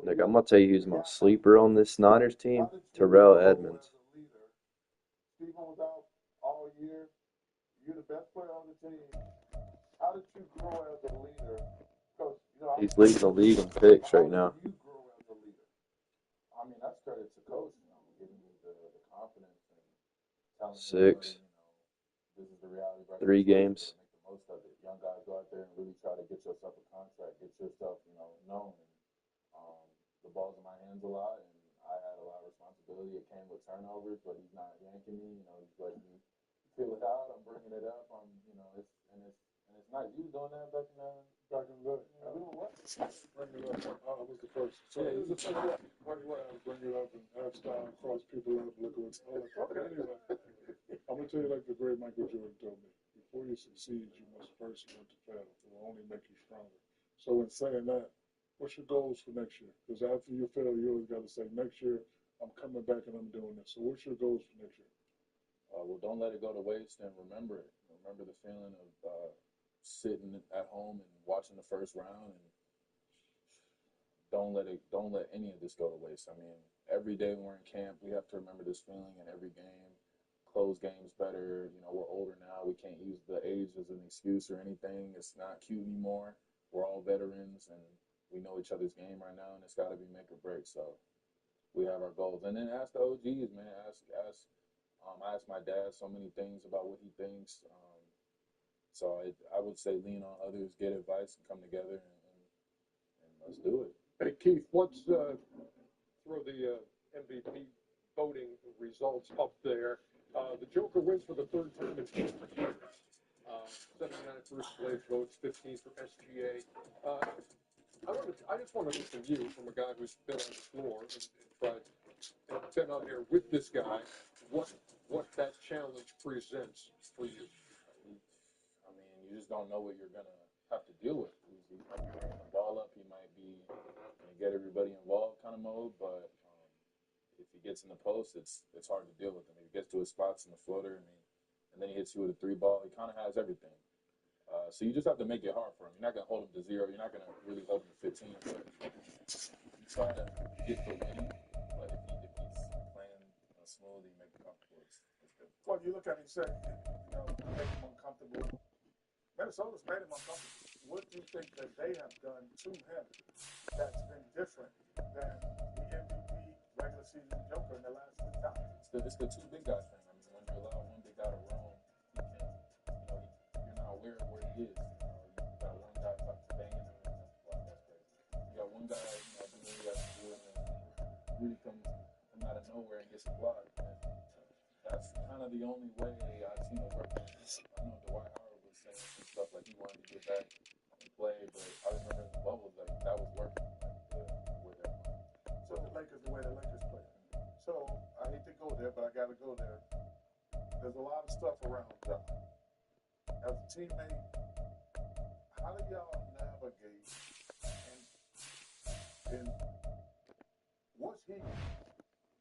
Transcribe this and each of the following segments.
Like, I'm gonna tell you who's my sleeper on this Niners team, Terrell Edmonds. He's leading the league in picks right now. Six, 3 games. Was the first. So yeah, he's the first one. Right away, I was bringing it up and half style, cross people up, look what's all that. Okay, anyway, I'm gonna tell you like the great Michael Jordan told me: before you succeed, you must first learn to fail. It will only make you stronger. So in saying that, what's your goals for next year? Because after you fail, you always got to say, next year I'm coming back and I'm doing this. So what's your goals for next year? Well, don't let it go to waste and remember it. Remember the feeling of sitting at home and watching the first round, and don't let any of this go to waste. I mean, every day when we're in camp, we have to remember this feeling in every game. Close games better. You know, we're older now. We can't use the age as an excuse or anything. It's not cute anymore. We're all veterans and we know each other's game right now, and it's got to be make or break. So we have our goals, and then ask the OGs, man. I ask my dad so many things about what he thinks. I would say lean on others, get advice, and come together, and let's do it. Hey, Keith, let's throw the MVP voting results up there. The Joker wins for the third time in 8 years. 79 first place votes, 15 for SGA. I just want to know from you, from a guy who's been on the floor and been out here with this guy, what that challenge presents for you. I mean, you just don't know what you're gonna have to deal with. He might be bringing the ball up. He might be get everybody involved kind of mode, but if he gets in the post, it's hard to deal with him. If he gets to his spots in the floater, and then he hits you with a 3 ball, he kind of has everything. So you just have to make it hard for him. You're not gonna hold him to 0. You're not gonna really hold him to 15, but you try to get the winning. But if he's playing smooth, you make it comfortable. It's good. Well, you look at him and say, make him uncomfortable. Minnesota's made him uncomfortable. What do you think that they have done to him that's been different than the MVP regular season Joker in the last 2 times? It's the 2 big guys thing. I mean, when you allow one big guy to roam, he can, you're not aware of where he is. You got one guy banging him, and that's crazy. You got one guy, doing what he has to do, and then really comes from out of nowhere and gets a block. And that's kind of the only way I've seen it work. I know Dwight Howard was saying some stuff like he wanted to get back and play, but I remember in the bubble, like that was working. So the way the Lakers play. So I hate to go there, but I got to go there. There's a lot of stuff around John. As a teammate, how do y'all navigate and what's he?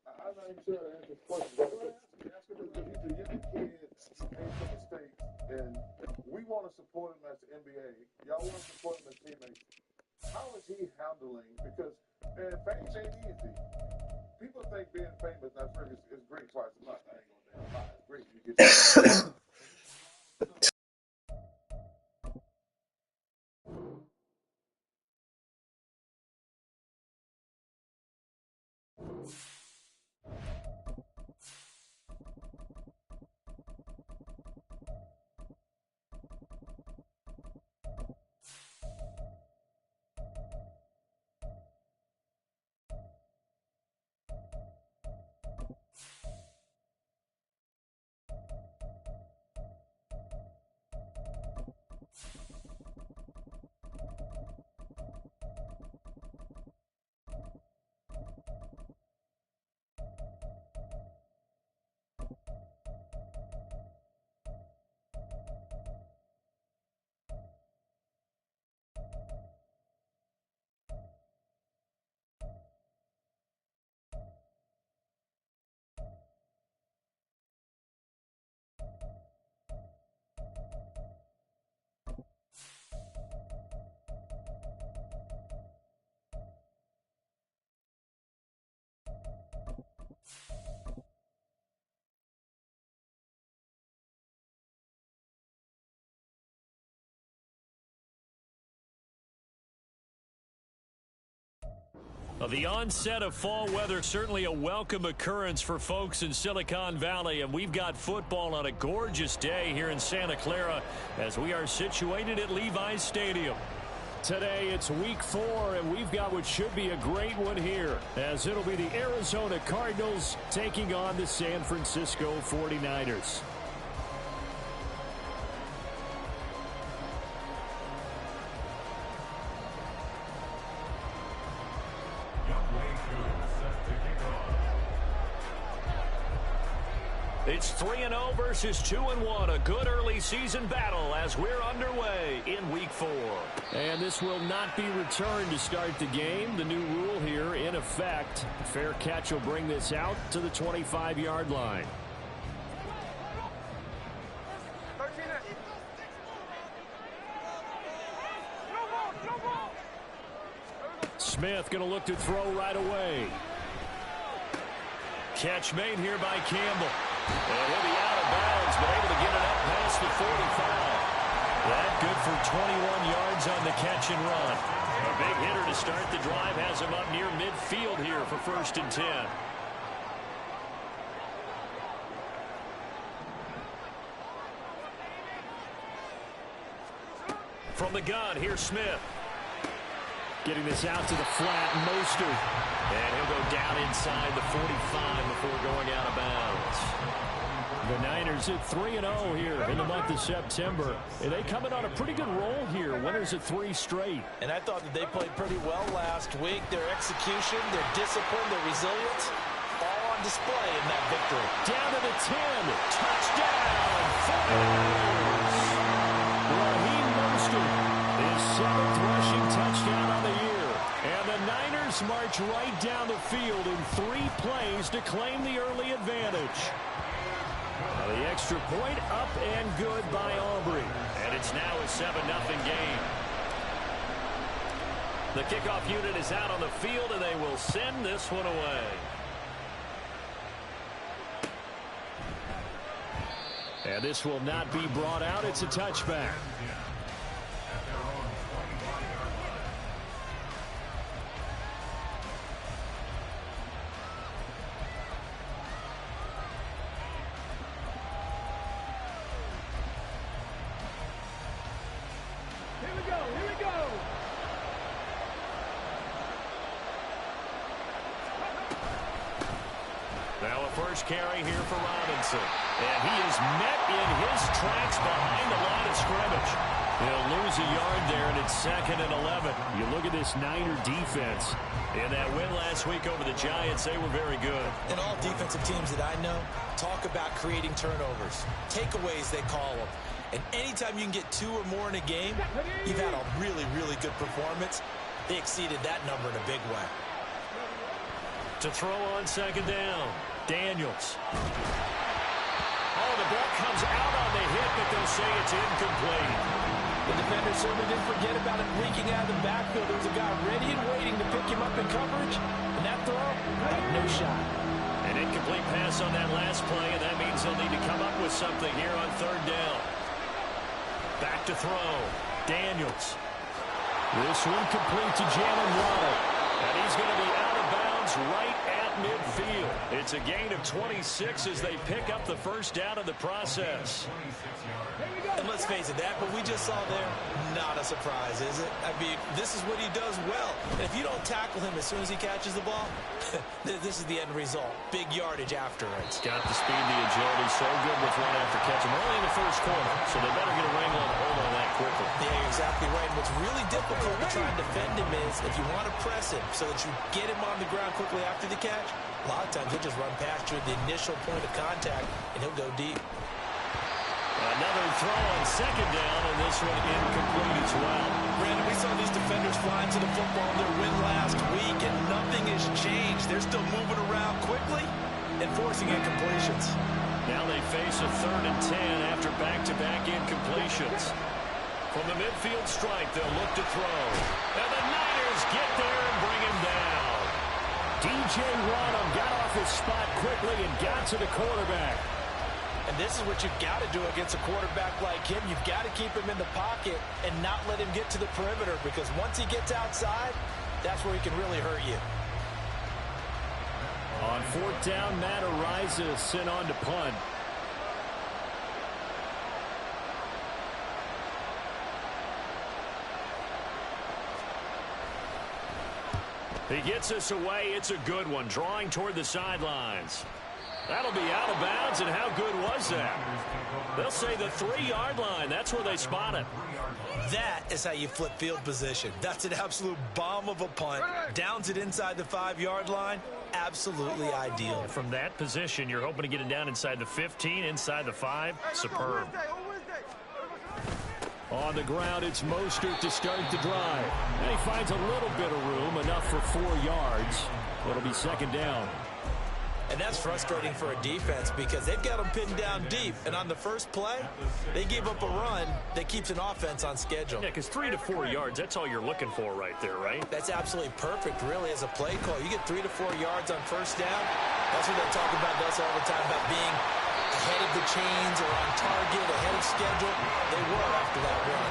I'm not even sure how to answer this question, but ask him because he's a young kid from the States, and we want to support him as the NBA. Y'all want to support him as teammates. How is he handling? Because fame ain't easy. People think being famous is great twice a month. I ain't gonna lie. It's great. You get Well, the onset of fall weather, certainly a welcome occurrence for folks in Silicon Valley, and we've got football on a gorgeous day here in Santa Clara as we are situated at Levi's Stadium. Today it's week 4, and we've got what should be a great one here, as it'll be the Arizona Cardinals taking on the San Francisco 49ers. It's 3-0 versus 2-1. A good early season battle as we're underway in week 4. And this will not be returned to start the game. The new rule here in effect. A fair catch will bring this out to the 25-yard line. Smith going to look to throw right away. Catch made here by Campbell. And he'll be out of bounds, but able to get it up past the 45. That good for 21 yards on the catch and run. A big hitter to start the drive has him up near midfield here for 1st and 10. From the gun, here's Smith. Getting this out to the flat, Mostert. And he'll go down inside the 45 before going out of bounds. The Niners at 3-0 here in the month of September. And they come in on a pretty good roll here. Winners at 3 straight. And I thought that they played pretty well last week. Their execution, their discipline, their resilience, all on display in that victory. Down to the 10. Touchdown. 49ers. Raheem Mostert. His 7th rushing touchdown on the year. And the Niners march right down the field in 3 plays to claim the early advantage. Now the extra point up and good by Aubrey. And it's now a 7-0 game. The kickoff unit is out on the field, and they will send this one away. And this will not be brought out. It's a touchback. Carry here for Robinson. And he is met in his tracks behind the line of scrimmage. He'll lose a yard there, and it's 2nd and 11. You look at this Niner defense. In that win last week over the Giants, they were very good. And all defensive teams that I know talk about creating turnovers. Takeaways, they call them. And anytime you can get 2 or more in a game, you've had a really, really good performance. They exceeded that number in a big way. To throw on 2nd down. Daniels. Oh, the ball comes out on the hit, but they'll say it's incomplete. The defender certainly didn't forget about it leaking out of the backfield. There was a guy ready and waiting to pick him up in coverage, and that throw had no shot. An incomplete pass on that last play, and that means they'll need to come up with something here on 3rd down. Back to throw. Daniels. This one complete to Jalen Waddle. And he's going to be out of bounds right at midfield. It's a gain of 26 as they pick up the 1st down in the process. And let's face it, that what we just saw there, not a surprise, is it? I mean, this is what he does well. And if you don't tackle him as soon as he catches the ball, this is the end result. Big yardage afterwards. Got the speed, the agility, so good with one after catch. We're only in the 1st quarter, so they better get a wrangle and hold on that quickly. Yeah, you're exactly right. And what's really difficult to try and defend him is if you want to press him so that you get him on the ground quickly after the catch, a lot of times he'll just run past you at the initial point of contact, and he'll go deep. Another throw on 2nd down, and this one incomplete as well. Brandon, we saw these defenders flying to the football in their win last week, and nothing has changed. They're still moving around quickly and forcing incompletions. Now they face a 3rd and 10 after back-to-back incompletions. From the midfield strike, they'll look to throw. And the Niners get there and bring him down. DJ Rodham got off his spot quickly and got to the quarterback. And this is what you've got to do against a quarterback like him. You've got to keep him in the pocket and not let him get to the perimeter, because once he gets outside, that's where he can really hurt you. On fourth down, Matt Ariza sent on to punt. He gets us away. It's a good one, drawing toward the sidelines. That'll be out of bounds, and how good was that? They'll say the 3-yard line. That's where they spot it. That is how you flip field position. That's an absolute bomb of a punt. Downs it inside the 5-yard line. Absolutely ideal. From that position, you're hoping to get it down inside the 15, inside the 5. Superb. On the ground, it's Mostert to start the drive. And he finds a little bit of room, enough for 4 yards. It'll be second down. And that's frustrating for a defense because they've got them pinned down deep. And on the first play, they gave up a run that keeps an offense on schedule. Yeah, because 3 to 4 yards, that's all you're looking for right there, right? That's absolutely perfect, really, as a play call. You get 3 to 4 yards on first down. That's what they talk about us all the time, about being ahead of the chains or on target, ahead of schedule. They were after that run.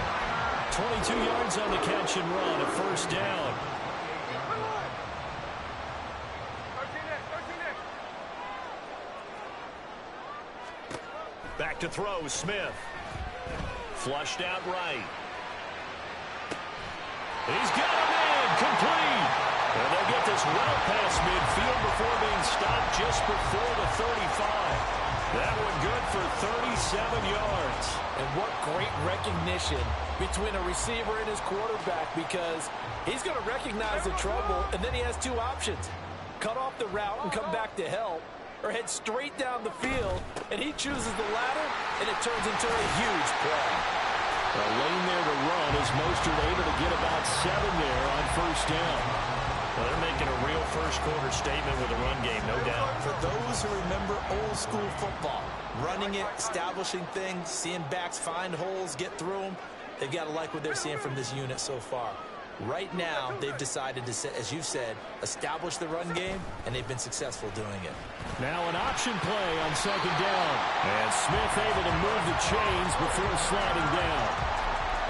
22 yards on the catch and run, a first down. Back to throw, Smith. Flushed out right. He's got him in, complete. And they'll get this well past midfield before being stopped just before the 35. That one good for 37 yards. And what great recognition between a receiver and his quarterback, because he's going to recognize the trouble, and then he has 2 options. Cut off the route and come back to help, or head straight down the field, and he chooses the latter, and it turns into a huge play. A lane there to run as Mostert able to get about 7 there on first down. Well, they're making a real first-quarter statement with a run game, no doubt. For those who remember old-school football, running it, establishing things, seeing backs find holes, get through them, they've got to like what they're seeing from this unit so far. Right now, they've decided to, as you said, establish the run game, and they've been successful doing it. Now an option play on second down. And Smith able to move the chains before sliding down.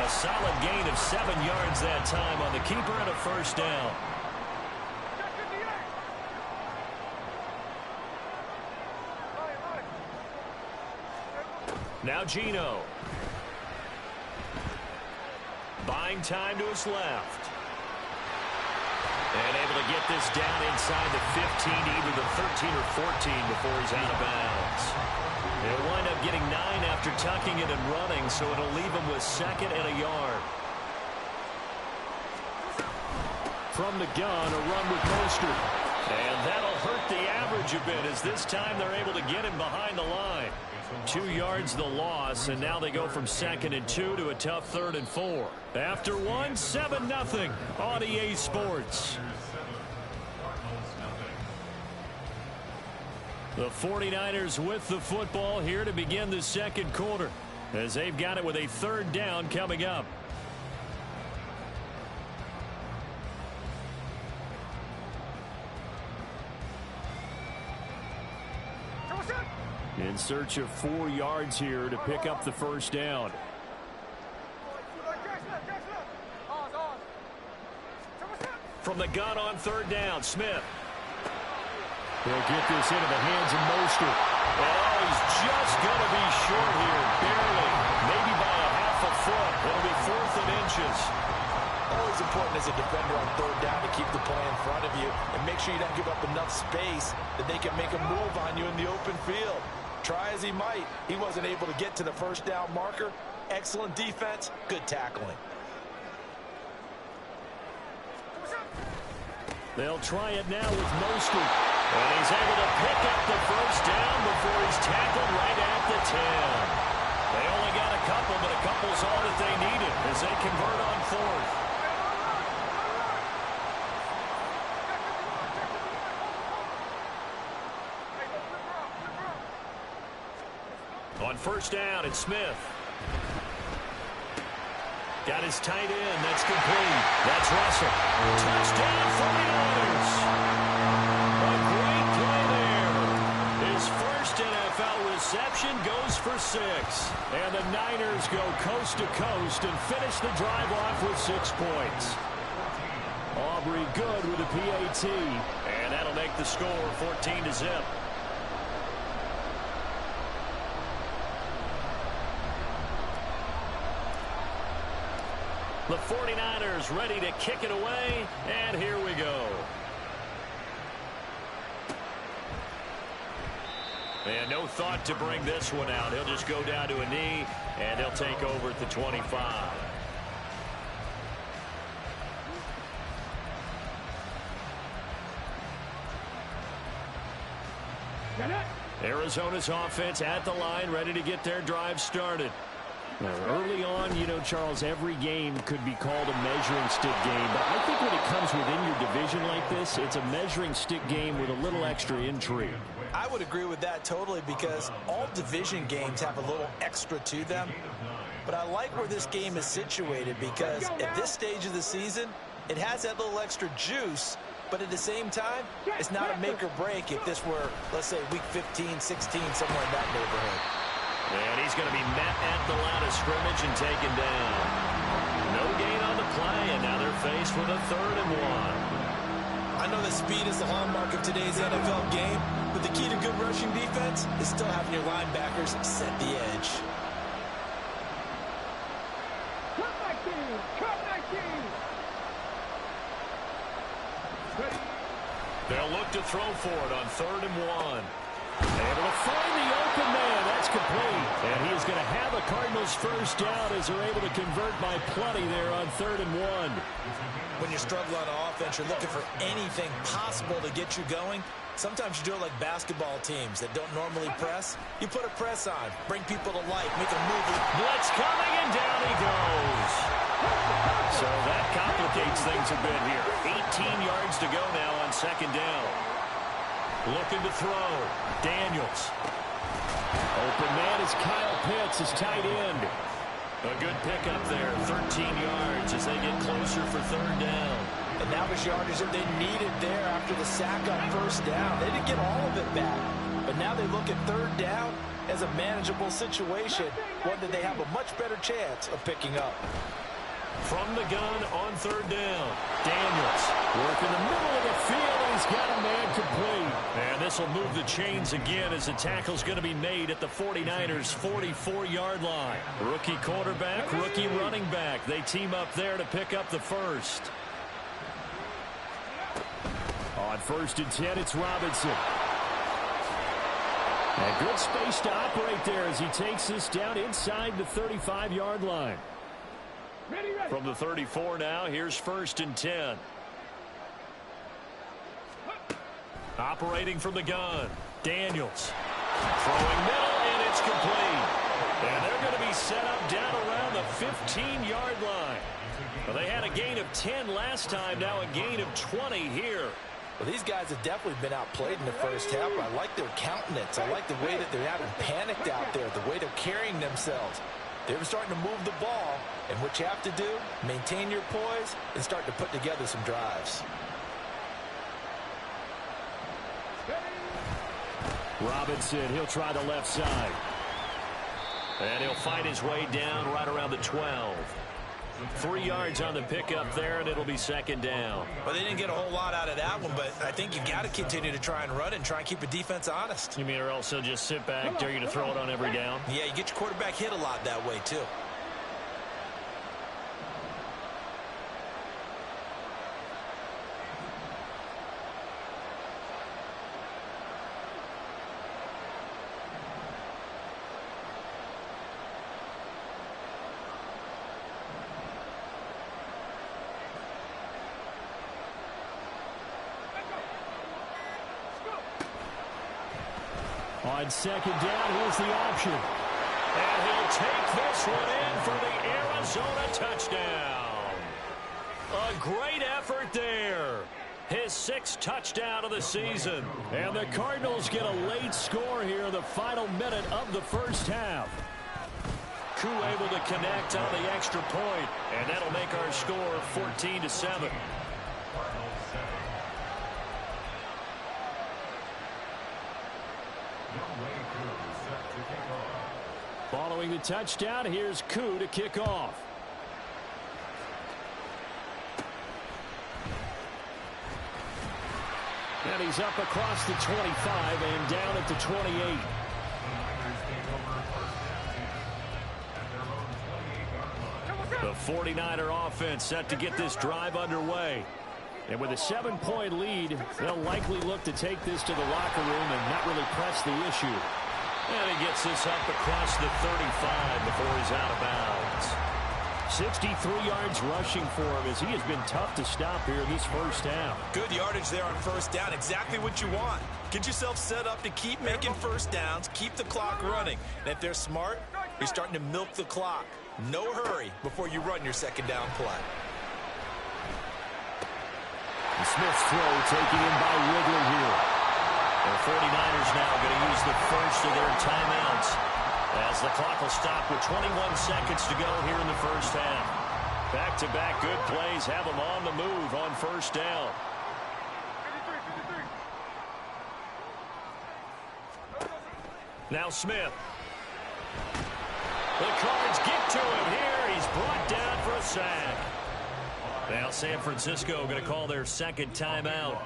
A solid gain of 7 yards that time on the keeper and a first down. Now Gino. Buying time to his left. And able to get this down inside the 15 to either the 13 or 14 before he's out of bounds. They'll wind up getting 9 after tucking it and running, so it'll leave him with 2nd and a yard. From the gun, a run with Mostert. And that'll hurt the average a bit as this time they're able to get him behind the line. 2 yards the loss, and now they go from 2nd and 2 to a tough 3rd and 4. After 1, 7-0 on EA Sports. The 49ers with the football here to begin the second quarter, as they've got it with a 3rd down coming up. In search of 4 yards here to pick up the first down. From the gun on 3rd down, Smith. He'll get this into the hands of Mostert. Oh, he's just going to be short here, barely, maybe by a half a foot. It'll be 4th and inches. Always important as a defender on 3rd down to keep the play in front of you and make sure you don't give up enough space that they can make a move on you in the open field. Try as he might, he wasn't able to get to the first down marker. Excellent defense, good tackling. They'll try it now with Mostert. And he's able to pick up the first down before he's tackled right at the 10. They only got a couple, but a couple's all that they needed as they convert on 4th. On first down, it's Smith. Got his tight end. That's complete. That's Russell. Touchdown 49ers. A great play there. His first NFL reception goes for 6. And the Niners go coast to coast and finish the drive off with 6 points. Aubrey good with a PAT. And that'll make the score 14-0. The 49ers ready to kick it away, and here we go. And no thought to bring this one out. He'll just go down to a knee, and he'll take over at the 25. Arizona's offense at the line, ready to get their drive started. Early on, you know, Charles, every game could be called a measuring stick game. But I think when it comes within your division like this, it's a measuring stick game with a little extra intrigue. I would agree with that totally because all division games have a little extra to them. But I like where this game is situated because at this stage of the season, it has that little extra juice. But at the same time, it's not a make or break if this were, let's say, week 15, 16, somewhere in that neighborhood. And he's going to be met at the line of scrimmage and taken down. No gain on the play, and now they're faced with a 3rd and 1. I know that speed is the hallmark of today's NFL game, but the key to good rushing defense is still having your linebackers set the edge. They'll look to throw for it on 3rd and 1. Able to find the open man. That's complete. And he is going to have a Cardinals first down as they're able to convert by plenty there on 3rd and 1. When you struggle on offense, you're looking for anything possible to get you going. Sometimes you do it like basketball teams that don't normally press. You put a press on, bring people to life, make them move. Blitz coming, and down he goes. So that complicates things a bit here. 18 yards to go now on 2nd down. Looking to throw. Daniels. Open man is Kyle Pitts, his tight end. A good pickup there, 13 yards as they get closer for 3rd down. And that was yardage that they needed there after the sack on 1st down. They didn't get all of it back. But now they look at 3rd down as a manageable situation, one that they have a much better chance of picking up. From the gun on 3rd down. Daniels working the middle of the field. He's got a man complete. And this will move the chains again as the tackle's going to be made at the 49ers' 44-yard line. Rookie quarterback, rookie running back. They team up there to pick up the first. On 1st and 10, it's Robinson. And good space to operate there as he takes this down inside the 35-yard line. From the 34 now, here's 1st and 10. Operating from the gun, Daniels. Throwing middle, and it's complete. And they're going to be set up down around the 15-yard line. Well, they had a gain of 10 last time, now a gain of 20 here. Well, these guys have definitely been outplayed in the first half. I like their countenance. I like the way that they're having panicked out there, the way they're carrying themselves. They're starting to move the ball, and what you have to do, maintain your poise and start to put together some drives. Robinson, he'll try the left side. And he'll fight his way down right around the 12. 3 yards on the pickup there, and it'll be 2nd down. Well, they didn't get a whole lot out of that one, but I think you've got to continue to try and run it and try and keep the defense honest. You mean or else they'll just sit back, dare you to throw it on every down? Yeah, you get your quarterback hit a lot that way, too. On 2nd down, here's the option. And he'll take this one in for the Arizona touchdown. A great effort there. His 6th touchdown of the season. And the Cardinals get a late score here in the final minute of the first half. Koo able to connect on the extra point, and that'll make our score 14-7. Following the touchdown, here's Koo to kick off. And he's up across the 25 and down at the 28. The 49er offense set to get this drive underway. And with a 7-point lead, they'll likely look to take this to the locker room and not really press the issue. And he gets this up across the 35 before he's out of bounds. 63 yards rushing for him as he has been tough to stop here in this first half. Good yardage there on first down. Exactly what you want. Get yourself set up to keep making first downs, keep the clock running. And if they're smart, you're starting to milk the clock. No hurry before you run your second down play. And Smith's throw taken in by Ridley here. The 49ers now going to use the first of their timeouts as the clock will stop with 21 seconds to go here in the first half. Back-to-back good plays have them on the move on first down. Now Smith. The Cards get to him here. He's brought down for a sack. Now San Francisco going to call their second timeout.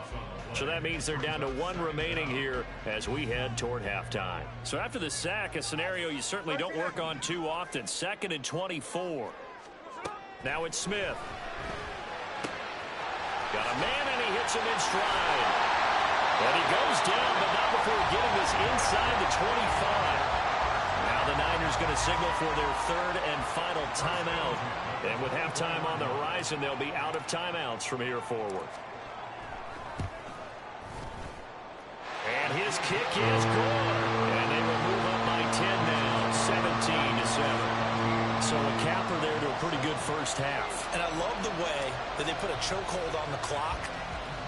So that means they're down to one remaining here as we head toward halftime. So after the sack, a scenario you certainly don't work on too often. 2nd and 24. Now it's Smith. Got a man and he hits him in stride. And he goes down, but not before getting this inside the 25. Now the Niners going to signal for their third and final timeout. And with halftime on the horizon, they'll be out of timeouts from here forward. And his kick is good. And they will move up by 10 now, 17-7. So a capper there to a pretty good first half. And I love the way that they put a chokehold on the clock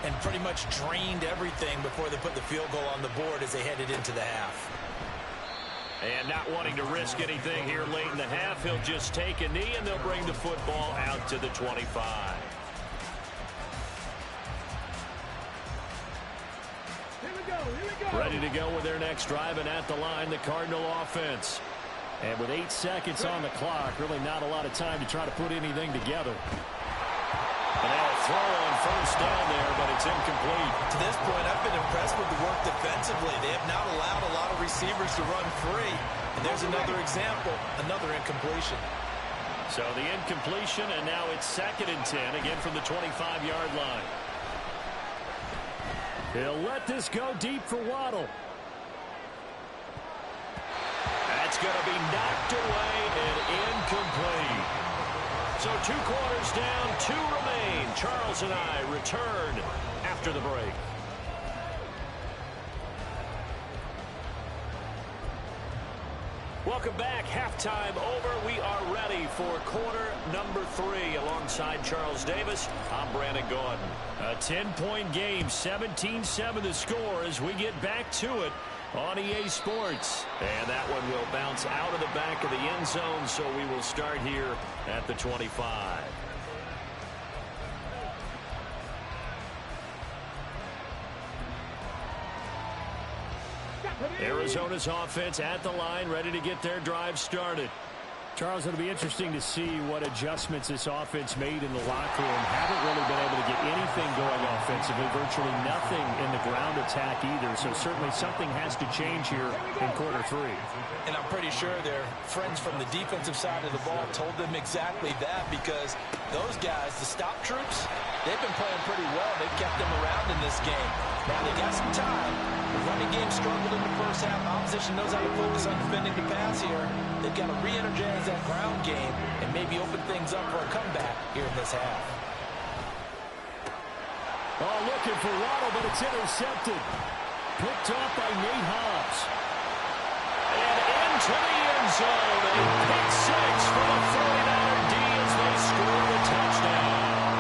and pretty much drained everything before they put the field goal on the board as they headed into the half. And not wanting to risk anything here late in the half, he'll just take a knee and they'll bring the football out to the 25. Ready to go with their next drive, and at the line, the Cardinal offense. And with 8 seconds on the clock, really not a lot of time to try to put anything together. And now a throw on first down there, but it's incomplete. To this point, I've been impressed with the work defensively. They have not allowed a lot of receivers to run free. And there's another example, another incompletion. So the incompletion, and now it's 2nd and 10, again from the 25-yard line. He'll let this go deep for Waddle. That's going to be knocked away and incomplete. So 2 quarters down, 2 remain. Charles and I return after the break. Welcome back. Halftime over. We are ready for quarter number 3. Alongside Charles Davis, I'm Brandon Gordon. A 10-point game, 17-7 the score as we get back to it on EA Sports. And that one will bounce out of the back of the end zone, so we will start here at the 25. Arizona's offense at the line, ready to get their drive started. Charles, it'll be interesting to see what adjustments this offense made in the locker room. Haven't really been able to get anything going offensively, virtually nothing in the ground attack either. So certainly something has to change here in quarter 3. And I'm pretty sure their friends from the defensive side of the ball told them exactly that, because those guys, the stop troops, they've been playing pretty well. They've kept them around in this game. Now they got some time. The running game struggled in the first half. Opposition knows how to focus on defending the pass here. They've got to re-energize that ground game and maybe open things up for a comeback here in this half. Oh, looking for Waddle, but it's intercepted. Picked off by Nate Hobbs. And into the end zone. A pick 6 for the 49er D as they score the touchdown.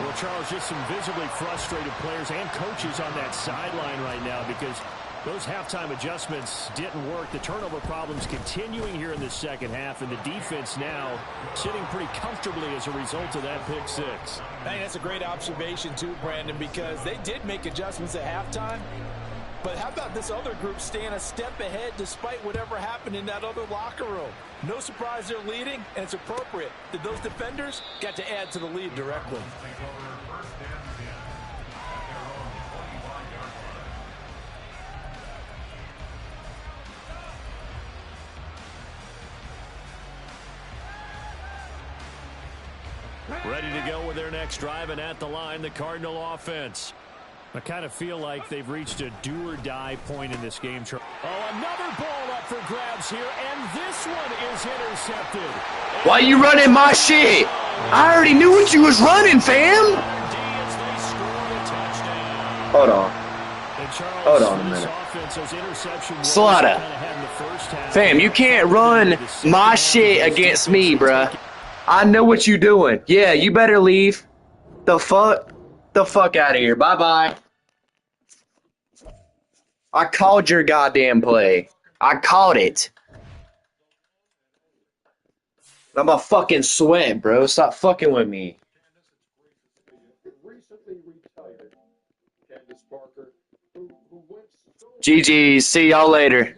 Well, Charles, just some visibly frustrated players and coaches on that sideline right now because those halftime adjustments didn't work. The turnover problems continuing here in the second half, and the defense now sitting pretty comfortably as a result of that pick 6. I think that's a great observation too, Brandon, because they did make adjustments at halftime. But how about this other group staying a step ahead despite whatever happened in that other locker room? No surprise they're leading, and it's appropriate that those defenders got to add to the lead directly. Ready to go with their next drive, and at the line, the Cardinal offense. I kind of feel like they've reached a do-or-die point in this game. Oh, another ball up for grabs here, and this one is intercepted. Why you running my shit? I already knew what you was running, fam. Hold on. Hold on a minute. Slaughter. Fam, you can't run my shit against me, bruh. I know what you doing. Yeah, you better leave. The fuck? The fuck out of here. Bye-bye. I called your goddamn play. I called it. I'm a fucking sweat, bro. Stop fucking with me. Recently retired Candace Parker, who went so GG. See y'all later.